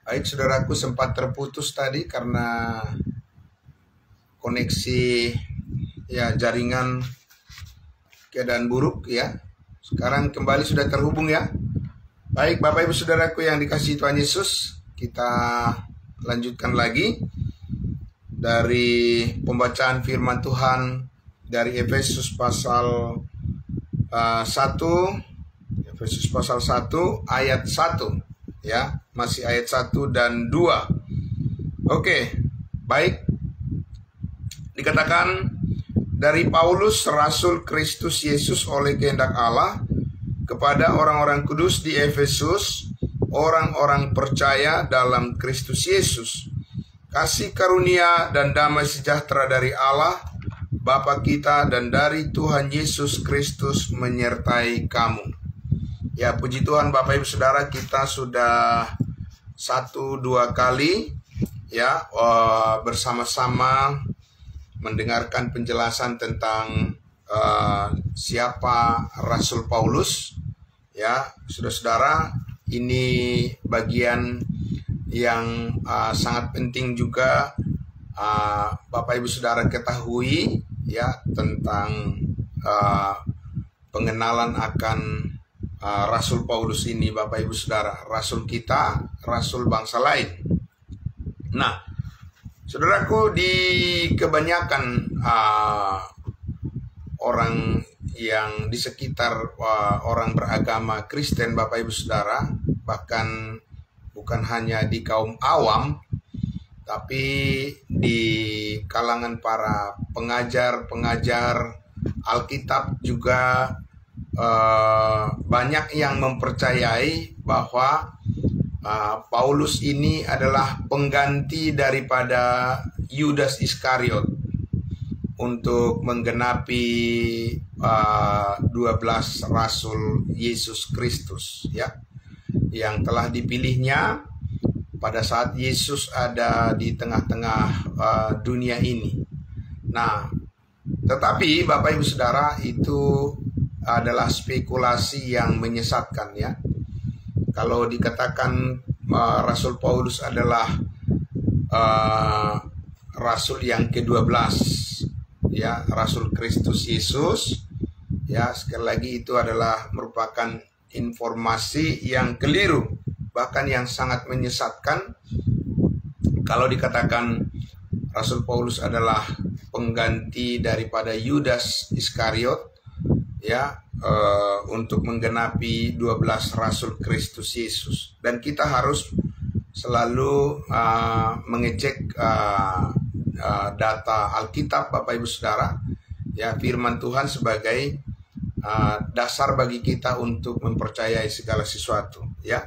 Baik, saudaraku, sempat terputus tadi karena koneksi jaringan keadaan buruk ya. Sekarang kembali sudah terhubung ya. Baik, Bapak Ibu saudaraku yang dikasihi Tuhan Yesus, kita lanjutkan lagi dari pembacaan firman Tuhan dari Efesus pasal 1, Efesus pasal 1 ayat 1 ya, masih ayat 1 dan 2. Oke, baik. Dikatakan dari Paulus, Rasul Kristus Yesus oleh kehendak Allah, kepada orang-orang kudus di Efesus, orang-orang percaya dalam Kristus Yesus. Kasih karunia dan damai sejahtera dari Allah, Bapa kita, dan dari Tuhan Yesus Kristus menyertai kamu. Ya, puji Tuhan Bapak Ibu Saudara, kita sudah 1-2 kali ya bersama-sama mendengarkan penjelasan tentang siapa Rasul Paulus. Ya, saudara-saudara, ini bagian yang sangat penting juga Bapak Ibu Saudara ketahui ya, tentang pengenalan akan Rasul Paulus ini, Bapak Ibu Saudara, Rasul kita, Rasul bangsa lain. Nah, saudaraku, di kebanyakan orang yang di sekitar orang beragama Kristen, Bapak Ibu Saudara, bahkan bukan hanya di kaum awam, tapi di kalangan para pengajar-pengajar Alkitab juga banyak yang mempercayai bahwa Paulus ini adalah pengganti daripada Yudas Iskariot untuk menggenapi 12 Rasul Yesus Kristus ya, yang telah dipilihnya pada saat Yesus ada di tengah-tengah dunia ini. Nah, tetapi Bapak Ibu Saudara, itu adalah spekulasi yang menyesatkan ya. Kalau dikatakan Rasul Paulus adalah Rasul yang ke-12 ya, Rasul Kristus Yesus ya, sekali lagi itu adalah merupakan informasi yang keliru, bahkan yang sangat menyesatkan. Kalau dikatakan Rasul Paulus adalah pengganti daripada Yudas Iskariot ya, untuk menggenapi 12 Rasul Kristus Yesus. Dan kita harus selalu mengecek data Alkitab, Bapak Ibu Saudara ya, firman Tuhan sebagai dasar bagi kita untuk mempercayai segala sesuatu ya.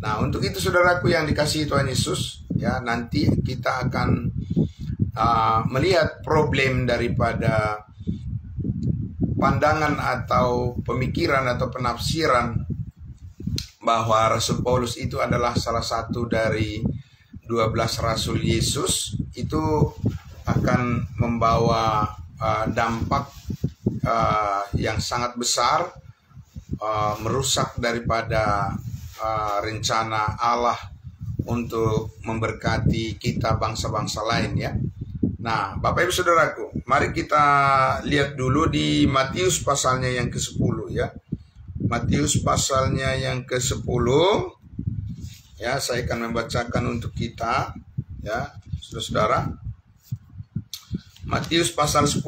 Nah, untuk itu saudaraku yang dikasihi Tuhan Yesus ya, nanti kita akan melihat problem daripada pandangan atau pemikiran atau penafsiran bahwa Rasul Paulus itu adalah salah satu dari 12 Rasul Yesus. Itu akan membawa dampak yang sangat besar, merusak daripada rencana Allah untuk memberkati kita bangsa-bangsa lain ya. Nah, Bapak Ibu Saudaraku, mari kita lihat dulu di Matius pasalnya yang ke-10 ya. Matius pasalnya yang ke-10 ya, saya akan membacakan untuk kita ya, saudara-saudara. Matius pasal 10,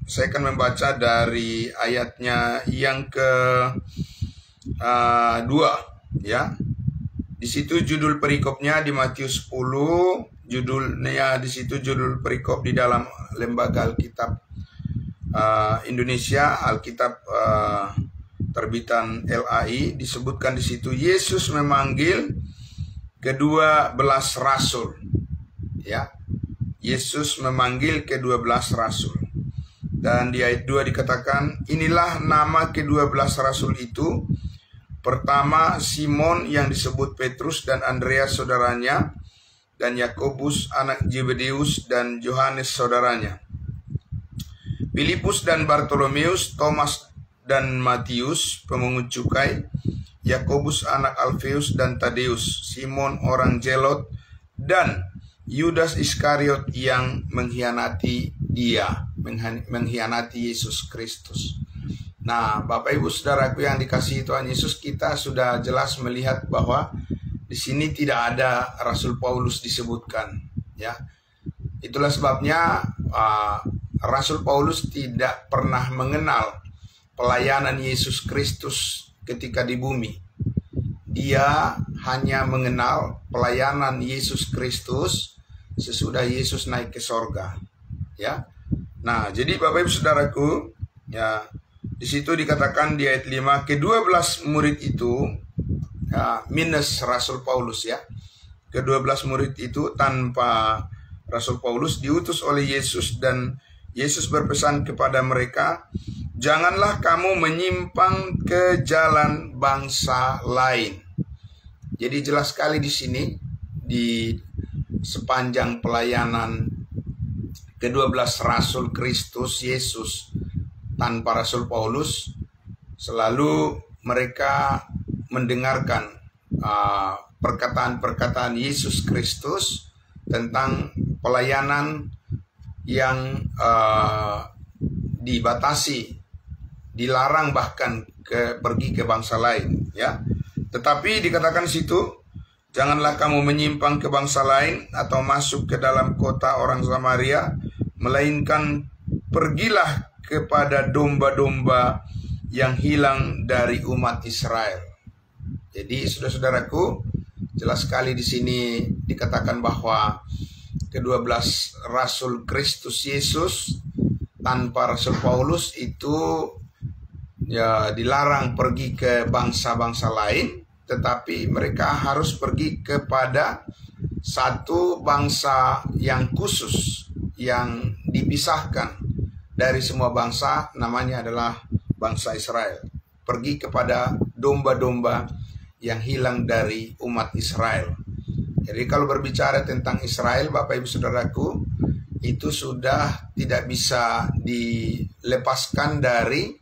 saya akan membaca dari ayatnya yang ke-2 ya. Di situ judul perikopnya di Matius 10, judulnya di situ judul perikop di dalam Lembaga Alkitab Indonesia, Alkitab terbitan LAI, disebutkan di situ Yesus memanggil ke-12 rasul ya. Yesus memanggil ke-12 rasul. Dan di ayat 2 dikatakan, inilah nama ke-12 rasul itu. Pertama, Simon yang disebut Petrus dan Andreas saudaranya, dan Yakobus anak Zebedeus dan Yohanes saudaranya, Filipus dan Bartolomeus, Thomas dan Matius pemungut cukai, Yakobus anak Alfeus dan Tadeus, Simon orang Zelot, dan Yudas Iskariot yang mengkhianati mengkhianati Yesus Kristus. Nah, Bapak Ibu Saudaraku yang dikasihi Tuhan Yesus, kita sudah jelas melihat bahwa di sini tidak ada Rasul Paulus disebutkan, ya. Itulah sebabnya Rasul Paulus tidak pernah mengenal pelayanan Yesus Kristus ketika di bumi. Dia hanya mengenal pelayanan Yesus Kristus sesudah Yesus naik ke sorga, ya. Nah, jadi Bapak Ibu Saudaraku, ya, di situ dikatakan di ayat 5, ke-12 murid itu, ya, minus Rasul Paulus, ya. Ke-12 murid itu tanpa Rasul Paulus diutus oleh Yesus, dan Yesus berpesan kepada mereka, janganlah kamu menyimpang ke jalan bangsa lain. Jadi jelas sekali di sini, di sepanjang pelayanan ke-12 Rasul Kristus Yesus tanpa Rasul Paulus, selalu mereka mendengarkan perkataan-perkataan Yesus Kristus tentang pelayanan yang dibatasi, dilarang bahkan pergi ke bangsa lain, ya. Tetapi dikatakan di situ, janganlah kamu menyimpang ke bangsa lain atau masuk ke dalam kota orang Samaria, melainkan pergilah kepada domba-domba yang hilang dari umat Israel. Jadi saudara-saudaraku, jelas sekali di sini dikatakan bahwa ke-12 Rasul Kristus Yesus tanpa Rasul Paulus itu, ya, dilarang pergi ke bangsa-bangsa lain, tetapi mereka harus pergi kepada satu bangsa yang khusus, yang dipisahkan dari semua bangsa, namanya adalah bangsa Israel. Pergi kepada domba-domba yang hilang dari umat Israel. Jadi kalau berbicara tentang Israel, Bapak Ibu Saudaraku, itu sudah tidak bisa dilepaskan dari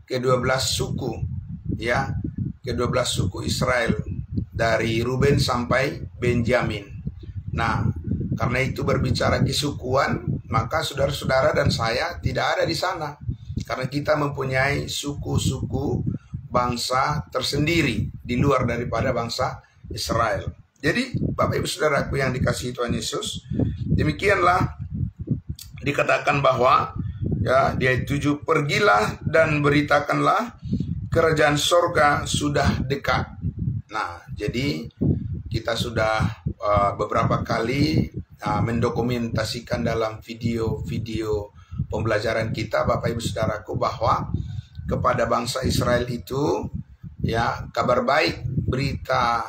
ke-12 suku, ya, ke-12 suku Israel, dari Ruben sampai Benjamin. Nah, karena itu berbicara kesukuan, maka saudara-saudara dan saya tidak ada di sana, karena kita mempunyai suku-suku bangsa tersendiri di luar daripada bangsa Israel. Jadi Bapak Ibu Saudaraku yang dikasihi Tuhan Yesus, demikianlah dikatakan bahwa, ya, di ayat 7, pergilah dan beritakanlah kerajaan sorga sudah dekat. Nah, jadi kita sudah beberapa kali mendokumentasikan dalam video-video pembelajaran kita, Bapak Ibu Saudaraku, bahwa kepada bangsa Israel itu, ya, kabar baik, berita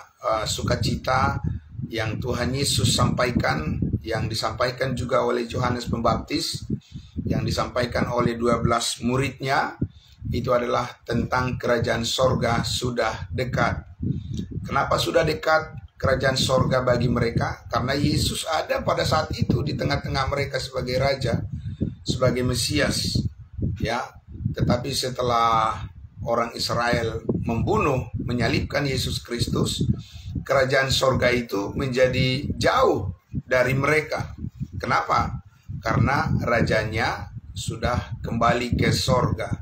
sukacita yang Tuhan Yesus sampaikan, yang disampaikan juga oleh Yohanes Pembaptis, yang disampaikan oleh 12 muridnya, itu adalah tentang kerajaan sorga sudah dekat. Kenapa sudah dekat kerajaan sorga bagi mereka? Karena Yesus ada pada saat itu di tengah-tengah mereka sebagai Raja, sebagai Mesias, ya. Tetapi setelah orang Israel membunuh, menyalibkan Yesus Kristus, kerajaan sorga itu menjadi jauh dari mereka. Kenapa? Karena rajanya sudah kembali ke sorga.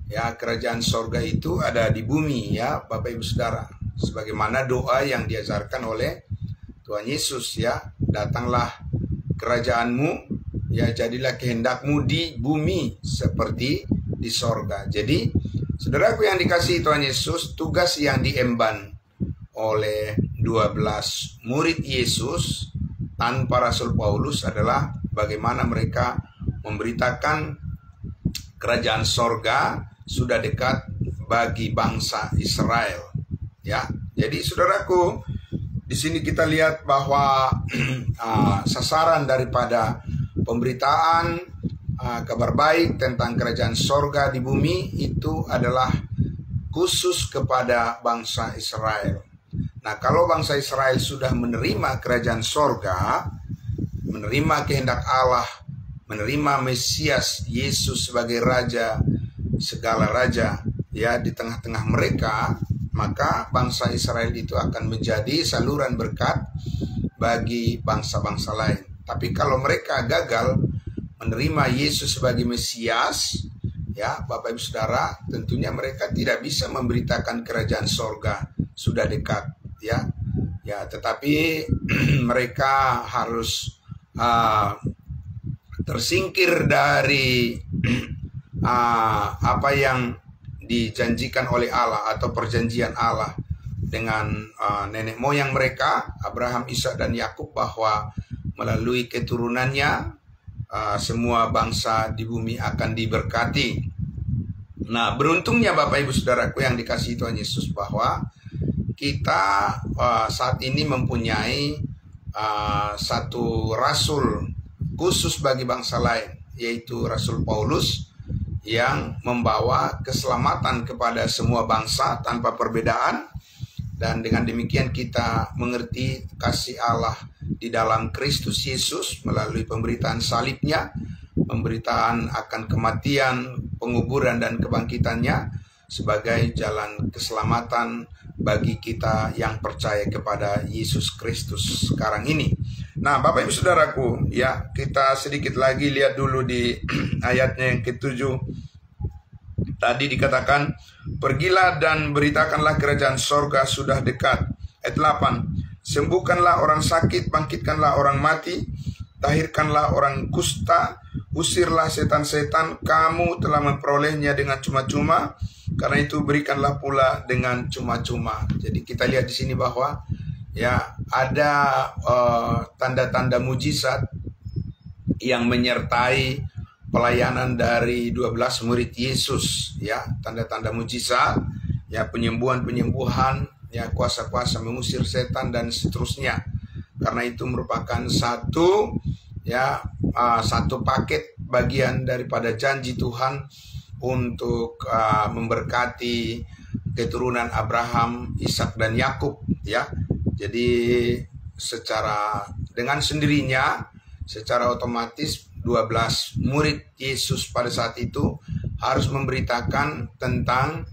Ya, kerajaan sorga itu ada di bumi, ya, Bapak Ibu Saudara. Sebagaimana doa yang diajarkan oleh Tuhan Yesus, ya, datanglah kerajaanmu, ya, jadilah kehendakmu di bumi seperti di sorga. Jadi, saudaraku yang dikasihi Tuhan Yesus, tugas yang diemban oleh 12 murid Yesus tanpa Rasul Paulus adalah bagaimana mereka memberitakan kerajaan sorga sudah dekat bagi bangsa Israel, ya. Jadi saudaraku, di sini kita lihat bahwa sasaran daripada pemberitaan kabar baik tentang kerajaan sorga di bumi itu adalah khusus kepada bangsa Israel. Nah, kalau bangsa Israel sudah menerima kerajaan sorga, menerima kehendak Allah, menerima Mesias Yesus sebagai Raja, segala Raja, ya, di tengah-tengah mereka, maka bangsa Israel itu akan menjadi saluran berkat bagi bangsa-bangsa lain. Tapi kalau mereka gagal menerima Yesus sebagai Mesias, ya Bapak Ibu Saudara, tentunya mereka tidak bisa memberitakan kerajaan sorga sudah dekat, ya. Tetapi mereka harus tersingkir dari apa yang dijanjikan oleh Allah atau perjanjian Allah dengan nenek moyang mereka, Abraham, Ishak, dan Yakub, bahwa melalui keturunannya semua bangsa di bumi akan diberkati. Nah, beruntungnya Bapak Ibu Saudaraku yang dikasihi Tuhan Yesus, bahwa kita saat ini mempunyai satu rasul khusus bagi bangsa lain, yaitu Rasul Paulus, yang membawa keselamatan kepada semua bangsa tanpa perbedaan. Dan dengan demikian kita mengerti kasih Allah di dalam Kristus Yesus melalui pemberitaan salibnya, pemberitaan akan kematian, penguburan, dan kebangkitannya sebagai jalan keselamatan bagi kita yang percaya kepada Yesus Kristus sekarang ini. Nah, Bapak Ibu Saudaraku, ya, kita sedikit lagi lihat dulu di ayatnya yang ke-7. Tadi dikatakan, pergilah dan beritakanlah kerajaan sorga sudah dekat. Ayat 8, sembuhkanlah orang sakit, bangkitkanlah orang mati, tahirkanlah orang kusta, usirlah setan-setan, kamu telah memperolehnya dengan cuma-cuma, karena itu berikanlah pula dengan cuma-cuma. Jadi kita lihat di sini bahwa ya ada tanda-tanda mujizat yang menyertai pelayanan dari 12 murid Yesus, ya, tanda-tanda mujizat, ya, penyembuhan-penyembuhan, ya, kuasa-kuasa mengusir setan dan seterusnya. Karena itu merupakan satu paket bagian daripada janji Tuhan untuk memberkati keturunan Abraham, Ishak, dan Yakub, ya. Jadi dengan sendirinya, secara otomatis 12 murid Yesus pada saat itu harus memberitakan tentang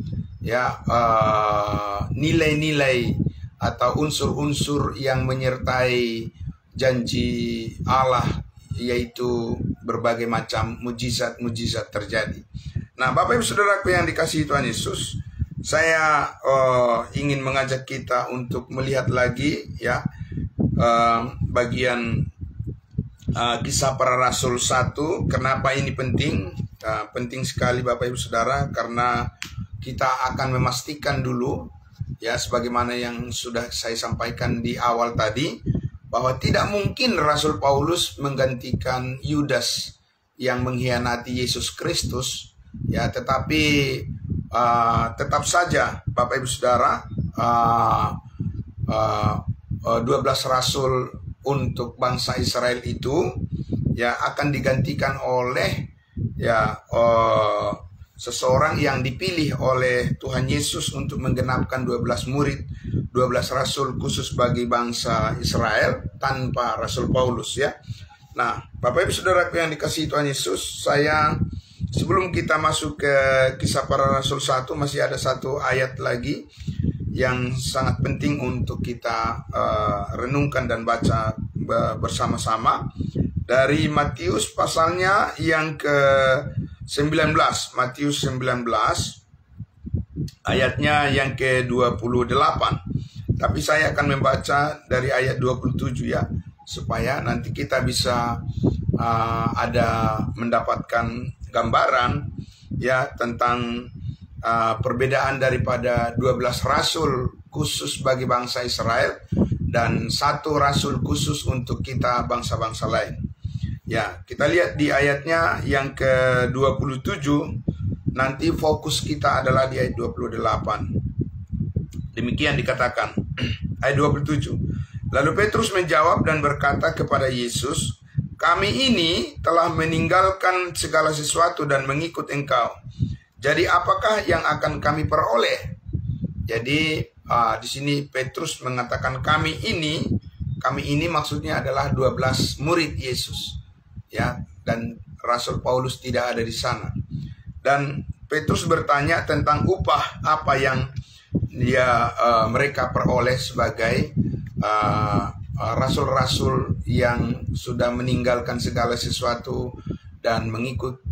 nilai-nilai atau unsur-unsur yang menyertai janji Allah, yaitu berbagai macam mujizat-mujizat terjadi. Nah, Bapak Ibu Saudaraku yang dikasihi Tuhan Yesus, saya ingin mengajak kita untuk melihat lagi, ya, bagian Kisah Para Rasul 1. Kenapa ini penting? Penting sekali Bapak Ibu Saudara, karena kita akan memastikan dulu, ya, sebagaimana yang sudah saya sampaikan di awal tadi, bahwa tidak mungkin Rasul Paulus menggantikan Yudas yang mengkhianati Yesus Kristus, ya. Tetapi tetap saja Bapak Ibu Saudara, 12 rasul untuk bangsa Israel itu, ya, akan digantikan oleh, ya, seseorang yang dipilih oleh Tuhan Yesus untuk menggenapkan 12 murid, 12 rasul khusus bagi bangsa Israel tanpa Rasul Paulus, ya. Nah, Bapak Ibu Saudara yang dikasihi Tuhan Yesus, sebelum kita masuk ke Kisah Para Rasul 1, masih ada satu ayat lagi yang sangat penting untuk kita renungkan dan baca bersama-sama dari Matius pasalnya yang ke-19, Matius 19 ayatnya yang ke-28. Tapi saya akan membaca dari ayat 27, ya, supaya nanti kita bisa mendapatkan gambaran, ya, tentang perbedaan daripada 12 rasul khusus bagi bangsa Israel dan satu rasul khusus untuk kita bangsa-bangsa lain. Ya, kita lihat di ayatnya yang ke-27, nanti fokus kita adalah di ayat 28. Demikian dikatakan, ayat 27. Lalu Petrus menjawab dan berkata kepada Yesus, "Kami ini telah meninggalkan segala sesuatu dan mengikut Engkau. Jadi apakah yang akan kami peroleh?" Jadi di sini Petrus mengatakan kami ini maksudnya adalah 12 murid Yesus, ya, dan Rasul Paulus tidak ada di sana. Dan Petrus bertanya tentang upah apa yang mereka peroleh sebagai rasul-rasul yang sudah meninggalkan segala sesuatu dan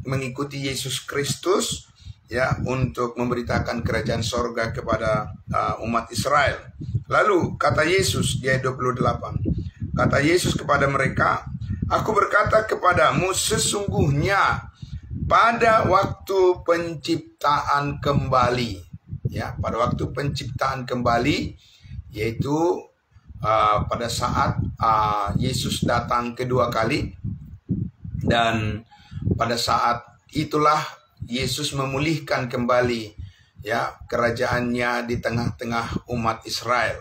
mengikuti Yesus Kristus, ya, untuk memberitakan kerajaan sorga kepada umat Israel. Lalu kata Yesus di ayat 28, kata Yesus kepada mereka, "Aku berkata kepadamu, sesungguhnya pada waktu penciptaan kembali," ya, pada waktu penciptaan kembali, yaitu pada saat Yesus datang kedua kali, dan pada saat itulah Yesus memulihkan kembali, ya, kerajaannya di tengah-tengah umat Israel.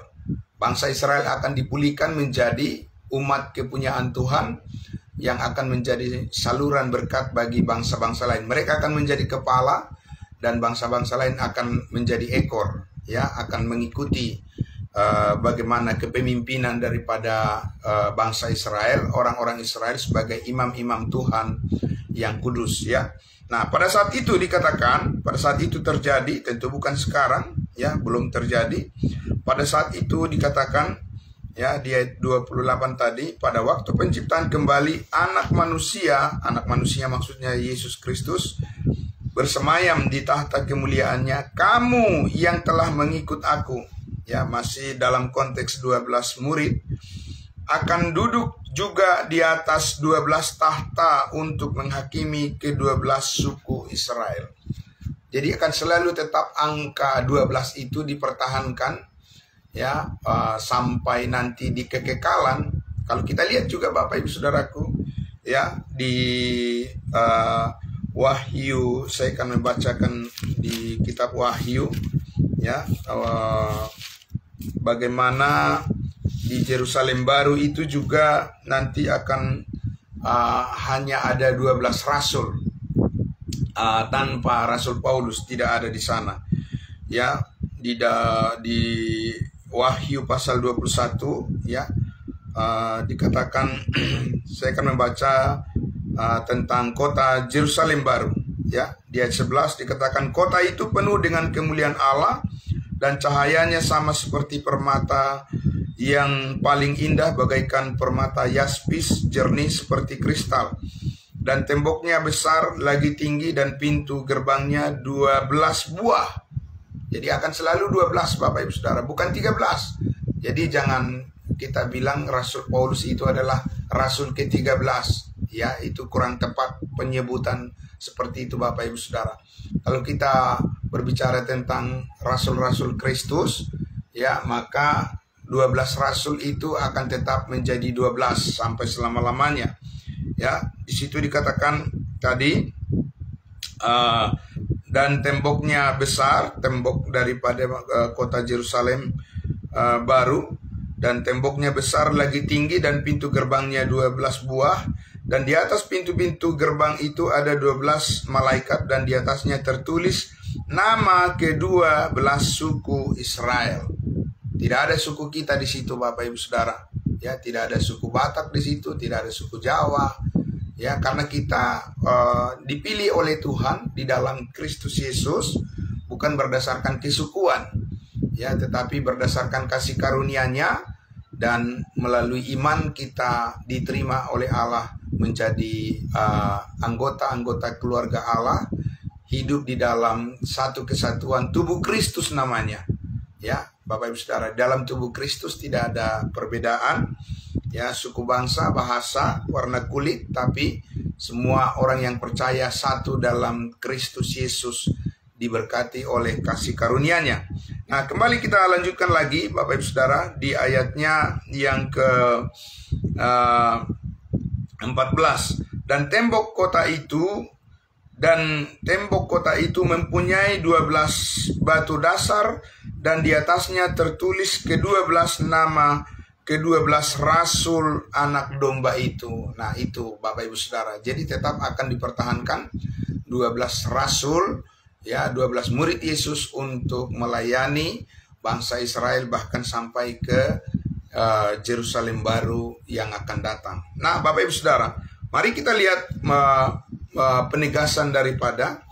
Bangsa Israel akan dipulihkan menjadi umat kepunyaan Tuhan yang akan menjadi saluran berkat bagi bangsa-bangsa lain. Mereka akan menjadi kepala dan bangsa-bangsa lain akan menjadi ekor, ya, akan mengikuti bagaimana kepemimpinan daripada bangsa Israel, orang-orang Israel sebagai imam-imam Tuhan yang kudus, ya. Nah, pada saat itu dikatakan, pada saat itu terjadi, tentu bukan sekarang, ya, belum terjadi. Pada saat itu dikatakan, ya, di ayat 28 tadi, pada waktu penciptaan kembali anak manusia maksudnya Yesus Kristus, bersemayam di tahta kemuliaannya, "Kamu yang telah mengikut aku," ya, masih dalam konteks 12 murid, "akan duduk juga di atas 12 tahta untuk menghakimi ke-12 suku Israel." Jadi akan selalu tetap angka 12 itu dipertahankan, ya, sampai nanti di kekekalan. Kalau kita lihat juga Bapak Ibu Saudaraku, ya, di Wahyu, saya akan membacakan di kitab Wahyu, ya, bagaimana di Yerusalem baru itu juga nanti akan hanya ada 12 rasul, tanpa Rasul Paulus, tidak ada di sana, ya. Di Wahyu pasal 21, ya, dikatakan saya akan membaca tentang kota Yerusalem baru, ya. Di ayat 11 dikatakan, "Kota itu penuh dengan kemuliaan Allah dan cahayanya sama seperti permata yang paling indah, bagaikan permata yaspis, jernih seperti kristal. Dan temboknya besar lagi tinggi dan pintu gerbangnya 12 buah." Jadi akan selalu 12 Bapak Ibu Saudara, bukan 13. Jadi jangan kita bilang Rasul Paulus itu adalah Rasul ke-13. Ya, itu kurang tepat penyebutan seperti itu Bapak Ibu Saudara. Kalau kita berbicara tentang Rasul-Rasul Kristus, ya, maka 12 rasul itu akan tetap menjadi 12 sampai selama-lamanya. Ya, di situ dikatakan tadi, dan temboknya besar, tembok daripada kota Yerusalem baru, dan temboknya besar lagi tinggi dan pintu gerbangnya 12 buah, dan di atas pintu-pintu gerbang itu ada 12 malaikat, dan di atasnya tertulis nama ke-12 suku Israel. Tidak ada suku kita di situ Bapak Ibu Saudara, ya, tidak ada suku Batak di situ, tidak ada suku Jawa, ya, karena kita dipilih oleh Tuhan di dalam Kristus Yesus, bukan berdasarkan kesukuan, ya, tetapi berdasarkan kasih karunia-Nya, dan melalui iman kita diterima oleh Allah menjadi anggota-anggota keluarga Allah, hidup di dalam satu kesatuan tubuh Kristus namanya, ya. Bapak Ibu Saudara, dalam tubuh Kristus tidak ada perbedaan, ya, suku bangsa, bahasa, warna kulit, tapi semua orang yang percaya satu dalam Kristus Yesus, diberkati oleh kasih karunia-Nya. Nah, kembali kita lanjutkan lagi Bapak Ibu Saudara di ayatnya yang ke 14. Dan tembok kota itu mempunyai 12 batu dasar, dan di atasnya tertulis ke-12 nama ke-12 rasul anak domba itu. Nah, itu Bapak Ibu Saudara. Jadi tetap akan dipertahankan 12 rasul, ya, 12 murid Yesus untuk melayani bangsa Israel bahkan sampai ke Yerusalem baru yang akan datang. Nah, Bapak Ibu Saudara, mari kita lihat penegasan daripada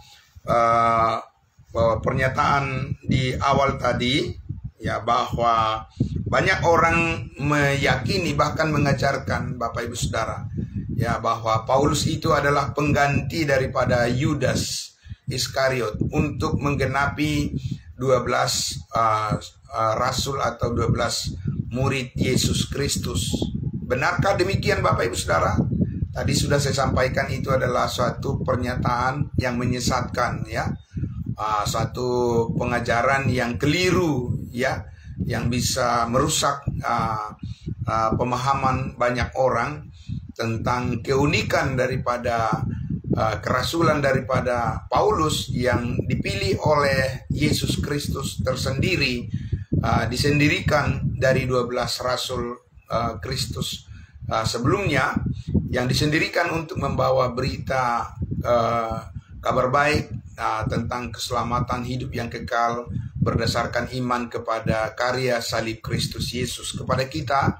bahwa pernyataan di awal tadi ya, bahwa banyak orang meyakini bahkan mengajarkan Bapak Ibu Saudara ya, bahwa Paulus itu adalah pengganti daripada Yudas Iskariot untuk menggenapi 12 rasul atau 12 murid Yesus Kristus. Benarkah demikian Bapak Ibu Saudara? Tadi sudah saya sampaikan itu adalah suatu pernyataan yang menyesatkan ya, suatu pengajaran yang keliru ya, yang bisa merusak pemahaman banyak orang tentang keunikan daripada kerasulan daripada Paulus yang dipilih oleh Yesus Kristus tersendiri, disendirikan dari 12 rasul Kristus sebelumnya, yang disendirikan untuk membawa berita kabar baik tentang keselamatan hidup yang kekal berdasarkan iman kepada karya salib Kristus Yesus kepada kita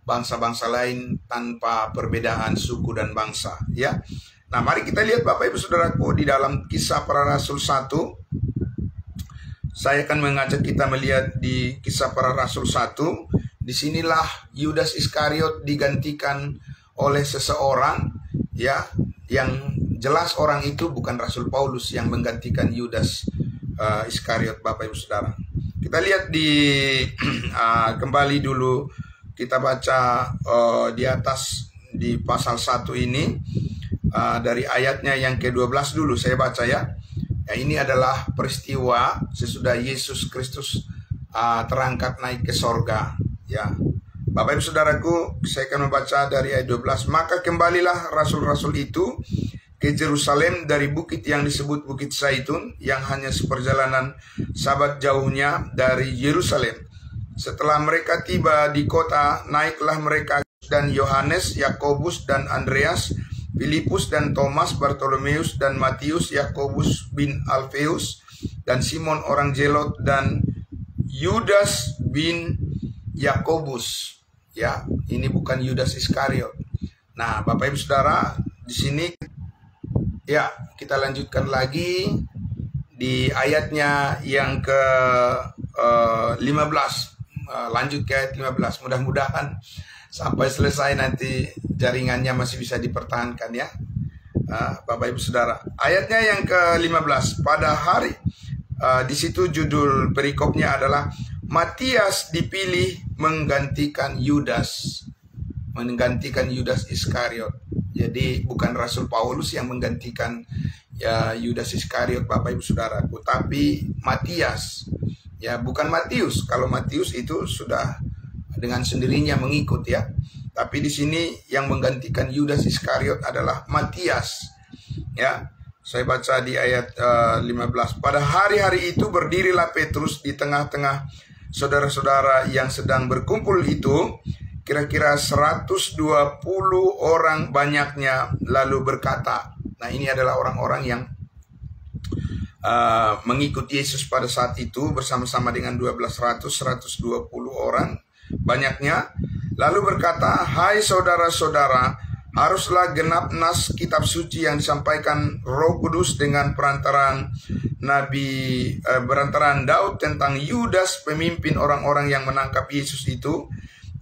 bangsa-bangsa lain tanpa perbedaan suku dan bangsa ya. Nah, mari kita lihat Bapak Ibu Saudaraku di dalam Kisah Para Rasul 1. Saya akan mengajak kita melihat di Kisah Para Rasul 1. Disinilah Yudas Iskariot digantikan oleh seseorang ya, yang jelas orang itu bukan Rasul Paulus yang menggantikan Yudas Iskariot Bapak Ibu Saudara. Kita lihat di kembali dulu kita baca di atas di pasal 1 ini, dari ayatnya yang ke-12 dulu saya baca ya. Ya, ini adalah peristiwa sesudah Yesus Kristus terangkat naik ke sorga ya. Bapak Ibu Saudaraku, saya akan membaca dari ayat 12. Maka kembalilah rasul-rasul itu ke Yerusalem dari bukit yang disebut Bukit Zaitun, yang hanya seperjalanan sabat jauhnya dari Yerusalem. Setelah mereka tiba di kota, naiklah mereka dan Yohanes, Yakobus dan Andreas, Filipus dan Thomas, Bartolomeus dan Matius, Yakobus bin Alfeus dan Simon orang Zelot, dan Yudas bin Yakobus. Ya, ini bukan Yudas Iskariot. Nah, Bapak Ibu Saudara, di sini ya, kita lanjutkan lagi di ayatnya yang ke 15. Lanjut ke ayat 15. Mudah-mudahan sampai selesai nanti jaringannya masih bisa dipertahankan ya. Bapak Ibu Saudara, ayatnya yang ke-15. Pada hari di situ judul perikopnya adalah Matias dipilih menggantikan Yudas Iskariot. Jadi bukan Rasul Paulus yang menggantikan ya Yudas Iskariot Bapak Ibu Saudaraku, tapi Matias. Ya, bukan Matius. Kalau Matius itu sudah dengan sendirinya mengikut ya. Tapi di sini yang menggantikan Yudas Iskariot adalah Matias. Ya. Saya baca di ayat 15. Pada hari-hari itu berdirilah Petrus di tengah-tengah saudara-saudara yang sedang berkumpul itu, kira-kira 120 orang banyaknya, lalu berkata. Nah, ini adalah orang-orang yang mengikuti Yesus pada saat itu bersama-sama dengan 120 orang banyaknya, lalu berkata, hai saudara-saudara, haruslah genap nas kitab suci yang disampaikan Roh Kudus dengan perantaraan Daud tentang Yudas, pemimpin orang-orang yang menangkap Yesus itu.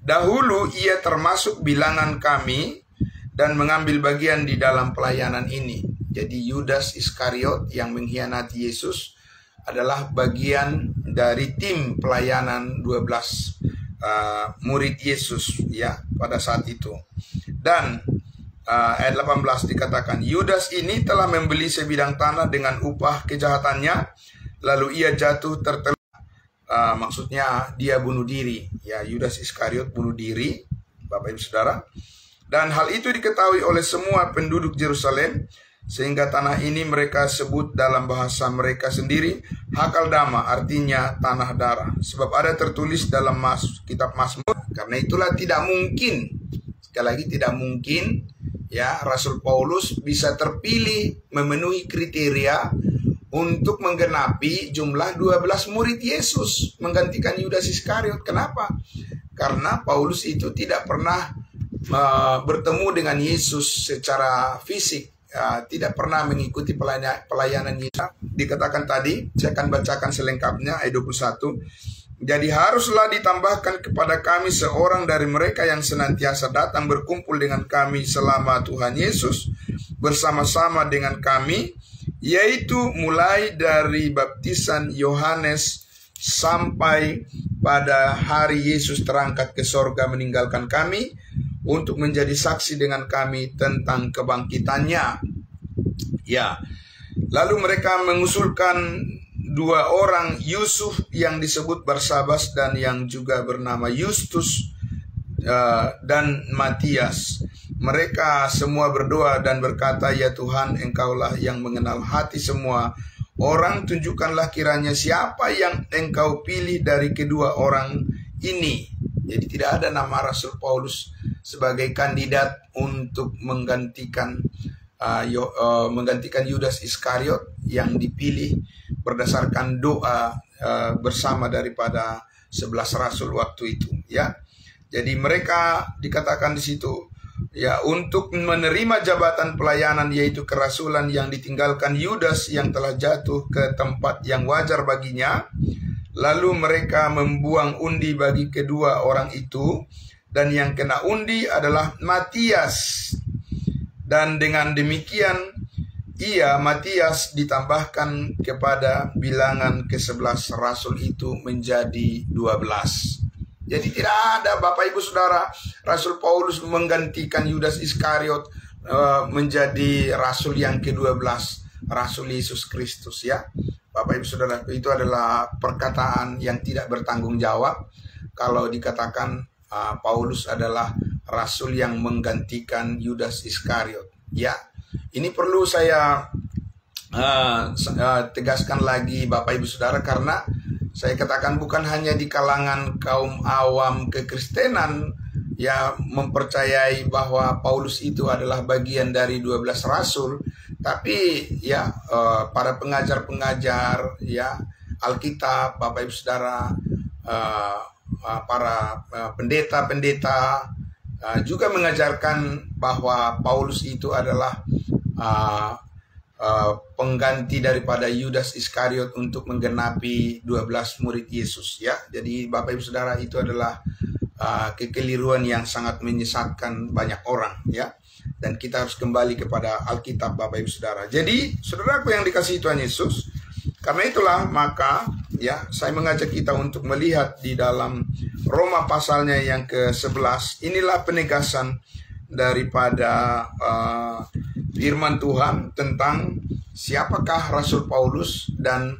Dahulu ia termasuk bilangan kami dan mengambil bagian di dalam pelayanan ini. Jadi Yudas Iskariot yang mengkhianati Yesus adalah bagian dari tim pelayanan 12 murid Yesus ya pada saat itu. Dan ayat 18 dikatakan, Yudas ini telah membeli sebidang tanah dengan upah kejahatannya, lalu ia jatuh terteluk. Maksudnya dia bunuh diri. Ya, Yudas Iskariot bunuh diri, Bapak Ibu Saudara. Dan hal itu diketahui oleh semua penduduk Yerusalem, sehingga tanah ini mereka sebut dalam bahasa mereka sendiri Hakaldama, artinya tanah darah. Sebab ada tertulis dalam kitab Mazmur. Karena itulah tidak mungkin, sekali lagi tidak mungkin ya Rasul Paulus bisa terpilih memenuhi kriteria untuk menggenapi jumlah 12 murid Yesus menggantikan Yudas Iskariot. Kenapa? Karena Paulus itu tidak pernah bertemu dengan Yesus secara fisik tidak pernah mengikuti pelayanan Yesus. Dikatakan tadi, saya akan bacakan selengkapnya ayat 21. Jadi haruslah ditambahkan kepada kami seorang dari mereka yang senantiasa datang berkumpul dengan kami selama Tuhan Yesus bersama-sama dengan kami, yaitu mulai dari baptisan Yohanes sampai pada hari Yesus terangkat ke sorga meninggalkan kami untuk menjadi saksi dengan kami tentang kebangkitannya. Ya, lalu mereka mengusulkan dua orang, Yusuf yang disebut Barsabas dan yang juga bernama Justus dan Matias. Mereka semua berdoa dan berkata, "Ya Tuhan, Engkaulah yang mengenal hati semua orang, tunjukkanlah kiranya siapa yang Engkau pilih dari kedua orang ini." Jadi tidak ada nama Rasul Paulus sebagai kandidat untuk menggantikan Yudas Iskariot yang dipilih berdasarkan doa bersama daripada 11 rasul waktu itu, ya. Jadi mereka dikatakan di situ, ya, untuk menerima jabatan pelayanan yaitu kerasulan yang ditinggalkan Yudas yang telah jatuh ke tempat yang wajar baginya. Lalu mereka membuang undi bagi kedua orang itu, dan yang kena undi adalah Matias. Dan dengan demikian Matias ditambahkan kepada bilangan ke-11 rasul itu menjadi 12. Jadi tidak ada, Bapak Ibu Saudara, Rasul Paulus menggantikan Yudas Iskariot menjadi rasul yang ke-12, Rasul Yesus Kristus, ya. Bapak Ibu Saudara, itu adalah perkataan yang tidak bertanggung jawab kalau dikatakan Paulus adalah rasul yang menggantikan Yudas Iskariot, ya. Ini perlu saya tegaskan lagi, Bapak Ibu Saudara, karena saya katakan bukan hanya di kalangan kaum awam kekristenan ya mempercayai bahwa Paulus itu adalah bagian dari 12 rasul, tapi ya para pengajar-pengajar ya Alkitab, Bapak Ibu Saudara, para pendeta-pendeta juga mengajarkan bahwa Paulus itu adalah pengganti daripada Yudas Iskariot untuk menggenapi 12 murid Yesus, ya. Jadi Bapak Ibu Saudara, itu adalah kekeliruan yang sangat menyesatkan banyak orang, ya. Dan kita harus kembali kepada Alkitab, Bapak Ibu Saudara. Jadi saudaraku yang dikasihi Tuhan Yesus, karena itulah maka ya saya mengajak kita untuk melihat di dalam Roma pasalnya yang ke-11. Inilah penegasan daripada firman Tuhan tentang siapakah Rasul Paulus dan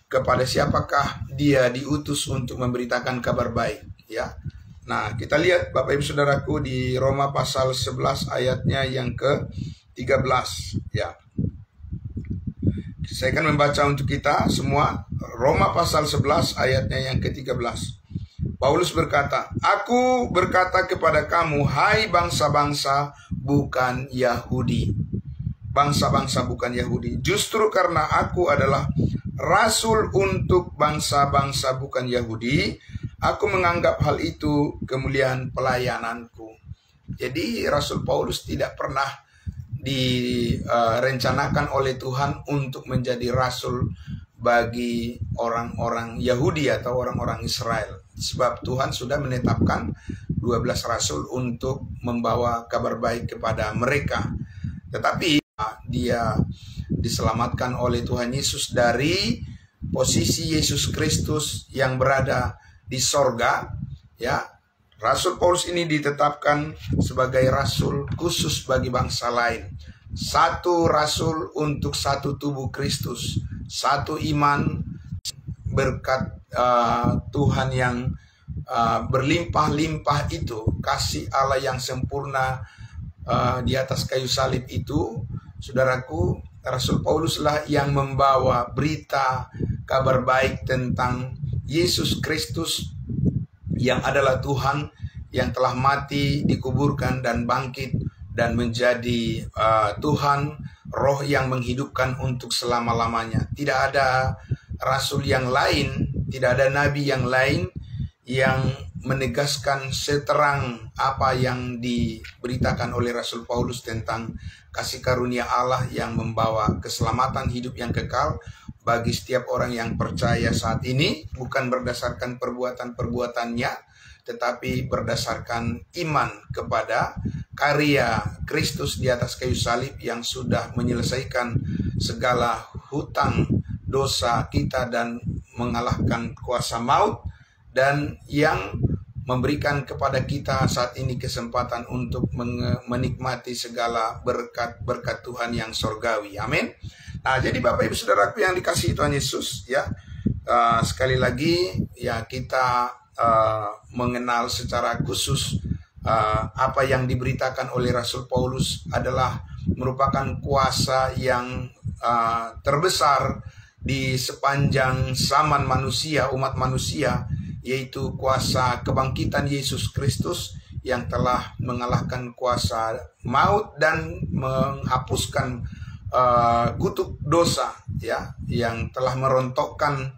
kepada siapakah dia diutus untuk memberitakan kabar baik, ya. Nah, kita lihat Bapak Ibu Saudaraku di Roma pasal 11 ayatnya yang ke-13, ya. Saya akan membaca untuk kita semua Roma pasal 11 ayatnya yang ke-13. Paulus berkata, "Aku berkata kepada kamu, hai bangsa-bangsa bukan Yahudi." Bangsa-bangsa bukan Yahudi. Justru karena aku adalah rasul untuk bangsa-bangsa bukan Yahudi, aku menganggap hal itu kemuliaan pelayananku. Jadi Rasul Paulus tidak pernah direncanakan oleh Tuhan untuk menjadi rasul bagi orang-orang Yahudi atau orang-orang Israel. Sebab Tuhan sudah menetapkan 12 rasul untuk membawa kabar baik kepada mereka. Tetapi dia diselamatkan oleh Tuhan Yesus dari posisi Yesus Kristus yang berada di sorga, ya. Rasul Paulus ini ditetapkan sebagai rasul khusus bagi bangsa lain. Satu rasul untuk satu tubuh Kristus, satu iman, berkat Tuhan yang berlimpah-limpah itu, kasih Allah yang sempurna di atas kayu salib itu, saudaraku, Rasul Paulus lah yang membawa berita kabar baik tentang Yesus Kristus yang adalah Tuhan yang telah mati, dikuburkan dan bangkit dan menjadi Tuhan, Roh yang menghidupkan untuk selama-lamanya. Tidak ada rasul yang lain, tidak ada nabi yang lain yang menegaskan seterang apa yang diberitakan oleh Rasul Paulus tentang kasih karunia Allah yang membawa keselamatan hidup yang kekal bagi setiap orang yang percaya saat ini, bukan berdasarkan perbuatan-perbuatannya, tetapi berdasarkan iman kepada karya Kristus di atas kayu salib yang sudah menyelesaikan segala hutang dosa kita dan mengalahkan kuasa maut, dan yang memberikan kepada kita saat ini kesempatan untuk menikmati segala berkat Tuhan yang surgawi. Amin. Nah, jadi Bapak Ibu Saudaraku yang dikasihi Tuhan Yesus, ya, sekali lagi ya kita mengenal secara khusus apa yang diberitakan oleh Rasul Paulus adalah merupakan kuasa yang terbesar di sepanjang zaman manusia, umat manusia, yaitu kuasa kebangkitan Yesus Kristus yang telah mengalahkan kuasa maut dan menghapuskan kutuk dosa, ya, yang telah merontokkan,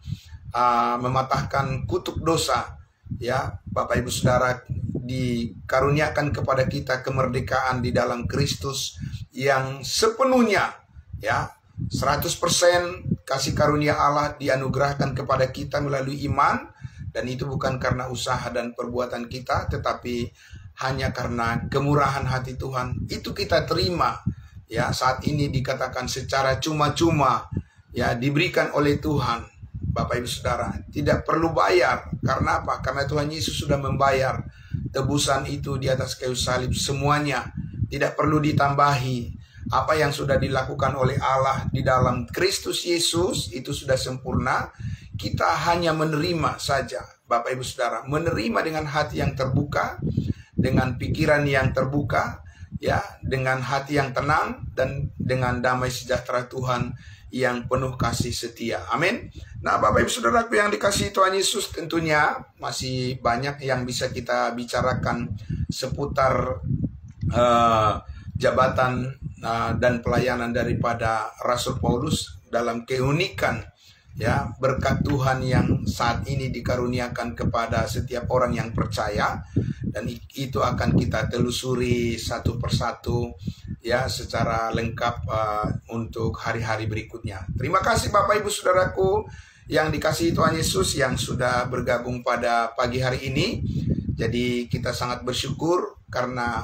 mematahkan kutuk dosa, ya. Bapak Ibu Saudara, dikaruniakan kepada kita kemerdekaan di dalam Kristus yang sepenuhnya, ya, 100% kasih karunia Allah dianugerahkan kepada kita melalui iman. Dan itu bukan karena usaha dan perbuatan kita, tetapi hanya karena kemurahan hati Tuhan. Itu kita terima, ya, saat ini dikatakan secara cuma-cuma, ya, diberikan oleh Tuhan. Bapak Ibu Saudara, tidak perlu bayar. Karena apa? Karena Tuhan Yesus sudah membayar tebusan itu di atas kayu salib semuanya. Tidak perlu ditambahi. Apa yang sudah dilakukan oleh Allah di dalam Kristus Yesus itu sudah sempurna. Kita hanya menerima saja, Bapak Ibu Saudara, menerima dengan hati yang terbuka, dengan pikiran yang terbuka, ya, dengan hati yang tenang, dan dengan damai sejahtera Tuhan yang penuh kasih setia. Amin. Nah, Bapak Ibu Saudaraku yang dikasihi Tuhan Yesus, tentunya masih banyak yang bisa kita bicarakan seputar jabatan dan pelayanan daripada Rasul Paulus dalam keunikan, ya, berkat Tuhan yang saat ini dikaruniakan kepada setiap orang yang percaya, dan itu akan kita telusuri satu persatu, ya, secara lengkap untuk hari-hari berikutnya. Terima kasih Bapak Ibu Saudaraku yang dikasihi Tuhan Yesus yang sudah bergabung pada pagi hari ini. Jadi kita sangat bersyukur karena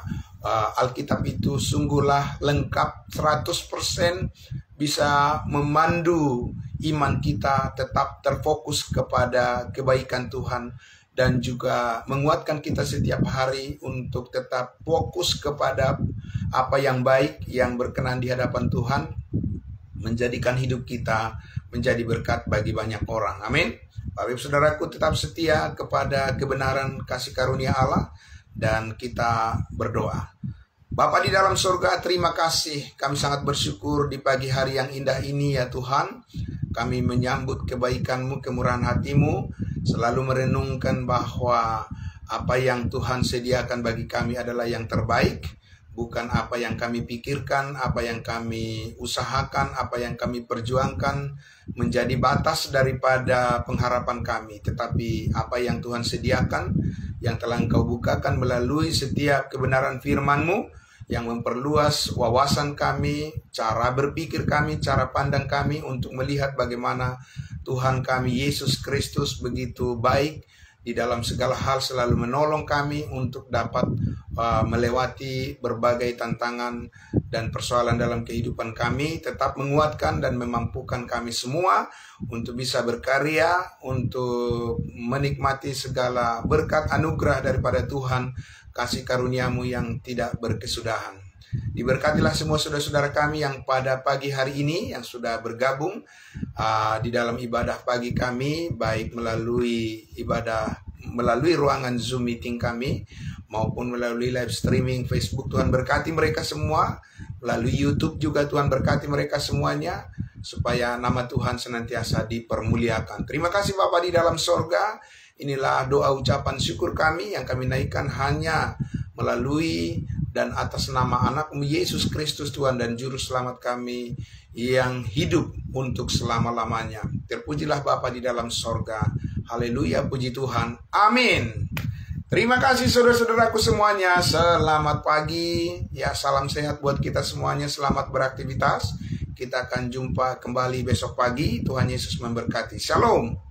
Alkitab itu sungguhlah lengkap, 100% bisa memandu iman kita tetap terfokus kepada kebaikan Tuhan, dan juga menguatkan kita setiap hari untuk tetap fokus kepada apa yang baik, yang berkenan di hadapan Tuhan, menjadikan hidup kita menjadi berkat bagi banyak orang. Amin. Bapak Ibu Saudaraku, tetap setia kepada kebenaran kasih karunia Allah, dan kita berdoa. Bapa di dalam surga, terima kasih. Kami sangat bersyukur di pagi hari yang indah ini, ya Tuhan. Kami menyambut kebaikan-Mu, kemurahan hati-Mu, selalu merenungkan bahwa apa yang Tuhan sediakan bagi kami adalah yang terbaik, bukan apa yang kami pikirkan, apa yang kami usahakan, apa yang kami perjuangkan menjadi batas daripada pengharapan kami, tetapi apa yang Tuhan sediakan, yang telah Engkau bukakan melalui setiap kebenaran firman-Mu, yang memperluas wawasan kami, cara berpikir kami, cara pandang kami untuk melihat bagaimana Tuhan kami Yesus Kristus begitu baik di dalam segala hal, selalu menolong kami untuk dapat melewati berbagai tantangan dan persoalan dalam kehidupan kami, tetap menguatkan dan memampukan kami semua untuk bisa berkarya, untuk menikmati segala berkat anugerah daripada Tuhan, kasih karunia-Mu yang tidak berkesudahan. Diberkatilah semua saudara-saudara kami yang pada pagi hari ini yang sudah bergabung di dalam ibadah pagi kami, baik melalui ruangan Zoom meeting kami maupun melalui live streaming Facebook. Tuhan berkati mereka semua, melalui YouTube juga Tuhan berkati mereka semuanya, supaya nama Tuhan senantiasa dipermuliakan. Terima kasih Bapa di dalam sorga. Inilah doa ucapan syukur kami yang kami naikkan hanya melalui dan atas nama anak-Mu Yesus Kristus, Tuhan dan Juru Selamat kami yang hidup untuk selama-lamanya. Terpujilah Bapa di dalam sorga. Haleluya, puji Tuhan. Amin. Terima kasih saudara-saudaraku semuanya. Selamat pagi. Ya, salam sehat buat kita semuanya. Selamat beraktivitas. Kita akan jumpa kembali besok pagi. Tuhan Yesus memberkati. Shalom.